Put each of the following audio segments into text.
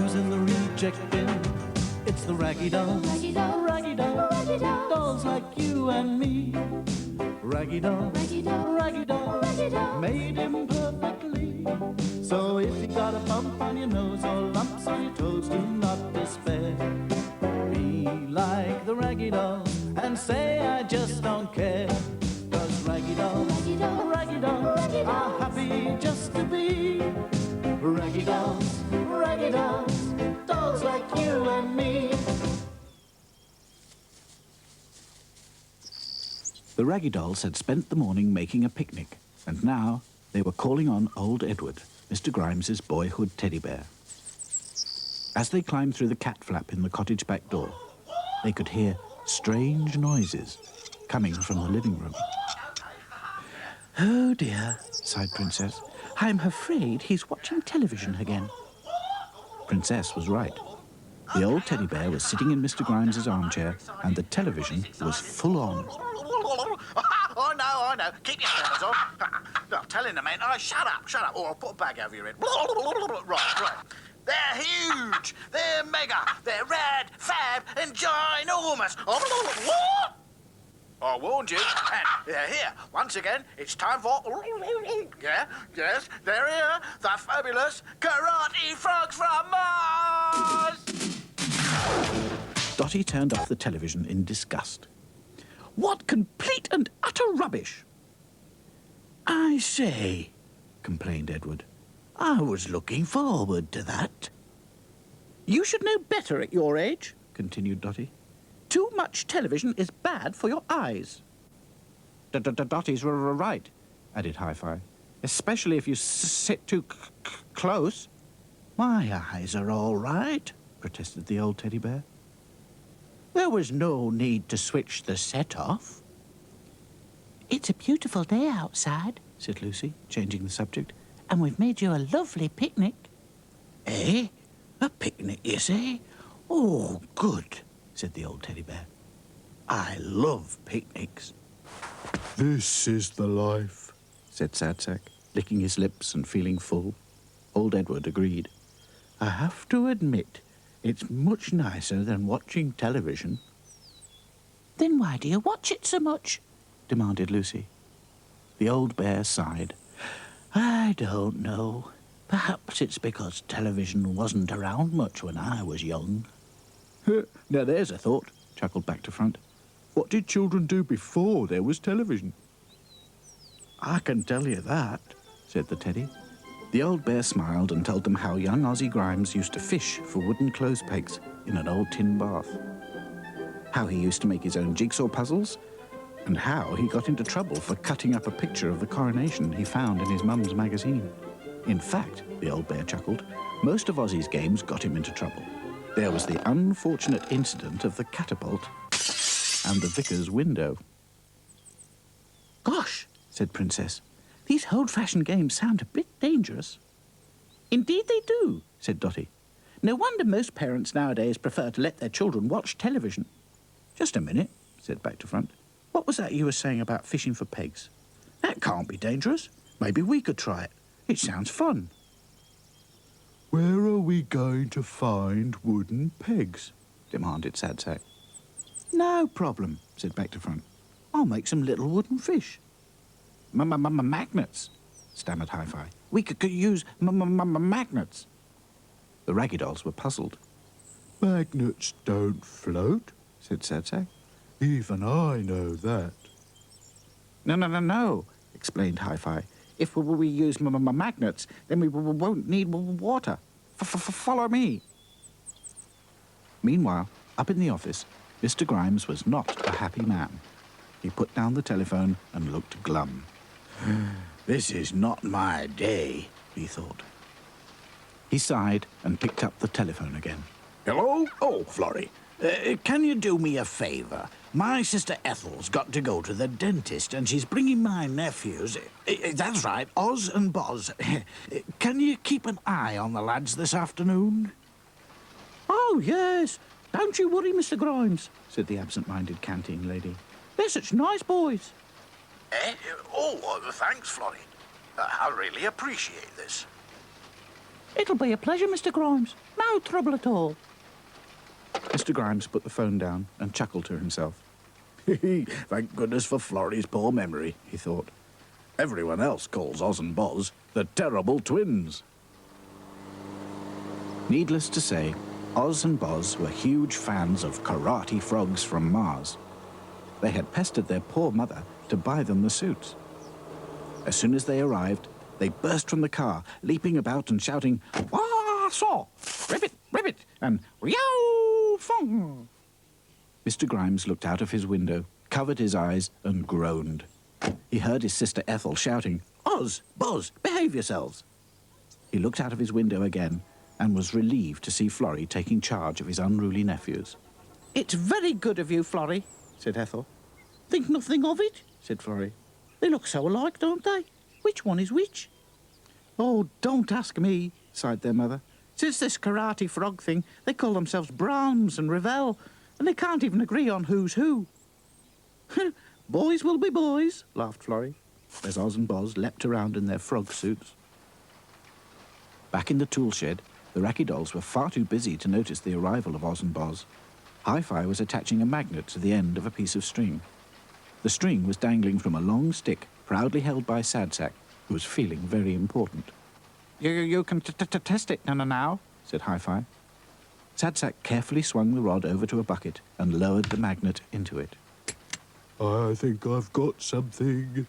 who's in the reject bin? It's the Raggy Dolls. Raggy Dolls. Raggy Dolls. Raggy Dolls. Dolls like you and me. Raggy Dolls. Raggy Dolls. Raggy Dolls. Raggy Dolls. Made him perfectly. So if you got a bump on your nose or lumps on your toes, do not despair. Be like the Raggy Dolls and say I just don't care. 'Cause Raggy Dolls, Raggy Dolls. Raggy Dolls Raggy Dolls. are happy just to be Raggy Dolls, Raggy Dolls, dolls like you and me. The Raggy Dolls had spent the morning making a picnic, and now they were calling on old Edward, Mr. Grimes's boyhood teddy bear. As they climbed through the cat flap in the cottage back door, they could hear strange noises coming from the living room. Oh dear, sighed Princess. I'm afraid he's watching television again. Princess was right. The old teddy bear was sitting in Mr. Grimes's armchair, and the television was full on. I know. Keep your hands off. I'm telling the man, shut up, or I'll put a bag over your head. Right. They're huge. They're mega. They're rad, fab, and ginormous. I warned you. And they're here. Once again, it's time for... Yes, they're here. The fabulous karate frogs from Mars. Dotty turned off the television in disgust. What complete and utter rubbish! I say, complained Edward. I was looking forward to that. You should know better at your age, continued Dotty. Too much television is bad for your eyes. Dotty's right, added Hi-Fi. Especially if you sit too close. My eyes are all right, protested the old teddy bear. There was no need to switch the set off. It's a beautiful day outside, said Lucy, changing the subject, and we've made you a lovely picnic. Eh? A picnic, you say? Oh, good, said the old teddy bear. I love picnics. This is the life, said Sad Sack, licking his lips and feeling full. Old Edward agreed. I have to admit, it's much nicer than watching television. Then why do you watch it so much? Demanded Lucy. The old bear sighed. I don't know. Perhaps it's because television wasn't around much when I was young. Now there's a thought, chuckled Back to Front. What did children do before there was television? I can tell you that, said the teddy. The old bear smiled and told them how young Ozzie Grimes used to fish for wooden clothes pegs in an old tin bath. How he used to make his own jigsaw puzzles, and how he got into trouble for cutting up a picture of the coronation he found in his mum's magazine. In fact, the old bear chuckled, most of Ozzie's games got him into trouble. There was the unfortunate incident of the catapult and the vicar's window. Gosh, said Princess, these old-fashioned games sound a bit dangerous. Indeed they do, said Dotty. No wonder most parents nowadays prefer to let their children watch television. Just a minute, said Back to Front. What was that you were saying about fishing for pegs? That can't be dangerous. Maybe we could try it. It sounds fun. Where are we going to find wooden pegs? Demanded Sad Sack. No problem, said Back to Front. I'll make some little wooden fish. Magnets, stammered Hi-Fi. We could use magnets. The Raggy Dolls were puzzled. Magnets don't float, said Sad Sack. Even I know that. No, explained Hi-Fi. If we use magnets, then we won't need water. Follow me. Meanwhile, up in the office, Mr. Grimes was not a happy man. He put down the telephone and looked glum. This is not my day, he thought. He sighed and picked up the telephone again. Hello? Oh, Florrie. Can you do me a favour? My sister Ethel's got to go to the dentist and she's bringing my nephews. That's right, Oz and Boz. Can you keep an eye on the lads this afternoon? Oh, yes. Don't you worry, Mr. Grimes, said the absent-minded canteen lady. They're such nice boys. Thanks, Florrie. I really appreciate this. It'll be a pleasure, Mr. Grimes. No trouble at all. Mr. Grimes put the phone down and chuckled to himself. Thank goodness for Florrie's poor memory, he thought. Everyone else calls Oz and Boz the terrible twins. Needless to say, Oz and Boz were huge fans of karate frogs from Mars. They had pestered their poor mother to buy them the suits. As soon as they arrived, they burst from the car, leaping about and shouting, "Wah, saw! Ribbit, ribbit!" and "Yow, fong!" Mr. Grimes looked out of his window, covered his eyes, and groaned. He heard his sister Ethel shouting, Oz, Boz, behave yourselves. He looked out of his window again and was relieved to see Florrie taking charge of his unruly nephews. It's very good of you, Florrie, said Ethel. "Think nothing of it," said Florrie. They look so alike, don't they? Which one is which? "Oh, don't ask me," sighed their mother. Since this karate frog thing, they call themselves Brahms and Ravel, and they can't even agree on who's who. "Boys will be boys," laughed Florrie, as Oz and Boz leapt around in their frog suits. Back in the tool shed, the Raggy Dolls were far too busy to notice the arrival of Oz and Boz. Hi-Fi was attaching a magnet to the end of a piece of string. The string was dangling from a long stick, proudly held by Sadsack, who was feeling very important. You can test it now, said Hi-Fi. Sadsack carefully swung the rod over to a bucket and lowered the magnet into it. I think I've got something.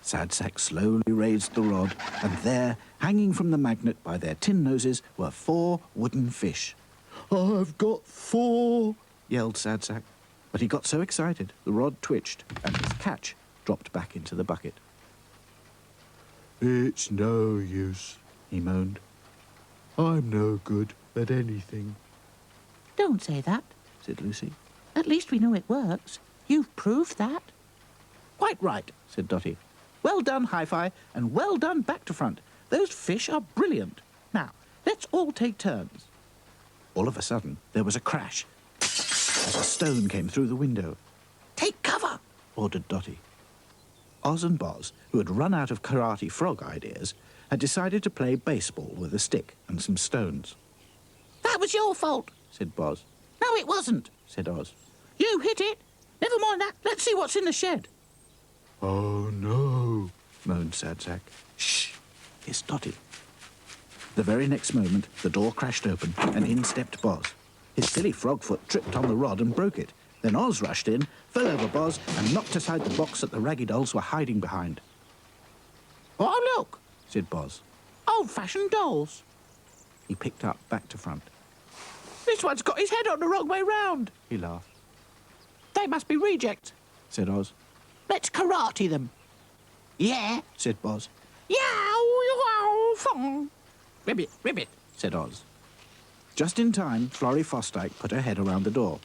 Sadsack slowly raised the rod, and there, hanging from the magnet by their tin noses, were 4 wooden fish. I've got 4, yelled Sadsack. But he got so excited, the rod twitched, and his catch dropped back into the bucket. It's no use, He moaned. I'm no good at anything. Don't say that. Said Lucy. At least we know it works. You've proved that. Quite right, said Dotty. Well done, Hi-Fi, and well done back to front. Those fish are brilliant. Now, let's all take turns. All of a sudden, there was a crash as a stone came through the window. Take cover, ordered Dotty. Oz and Boz, who had run out of karate frog ideas, had decided to play baseball with a stick and some stones. That was your fault, said Boz. No, it wasn't, said Oz. You hit it. Never mind that. Let's see what's in the shed. Oh, no, moaned Sadsack. Shh, hissed Dotty. The very next moment, the door crashed open, and in stepped Boz. His silly frog foot tripped on the rod and broke it. Then Oz rushed in, fell over Boz, and knocked aside the box that the Raggy Dolls were hiding behind. Oh, look, said Boz. old-fashioned dolls. He picked up back to front. This one's got his head on the wrong way round, He laughed. They must be rejects. Said Oz. Let's karate them. Yeah, Said Boz. yow, yow, fong. Ribbit, ribbit, said Oz. Just in time, Florrie Fosdyke put her head around the door.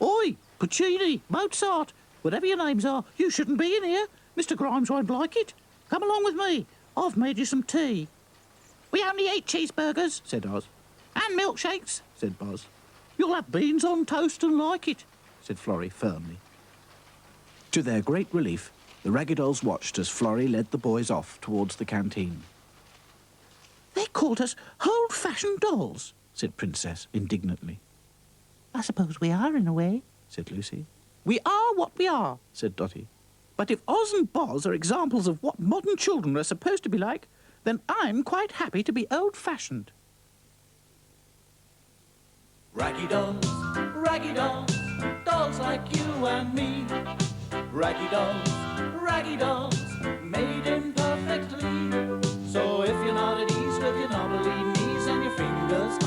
Oi, Puccini, Mozart, whatever your names are, you shouldn't be in here. Mr. Grimes won't like it. Come along with me. I've made you some tea. We only eat cheeseburgers, Said Oz. and milkshakes. Said Boz. You'll have beans on toast and like it. Said Florrie firmly. To their great relief, the Raggy Dolls watched as Florrie led the boys off towards the canteen. They called us old-fashioned dolls, Said Princess indignantly. I suppose we are in a way. Said Lucy. We are what we are. Said Dotty. But if Oz and Boz are examples of what modern children are supposed to be like, then I'm quite happy to be old-fashioned. Raggy dolls, dolls like you and me. Raggy dolls, made imperfectly. So if you're not at ease with your knobbly knees and your fingers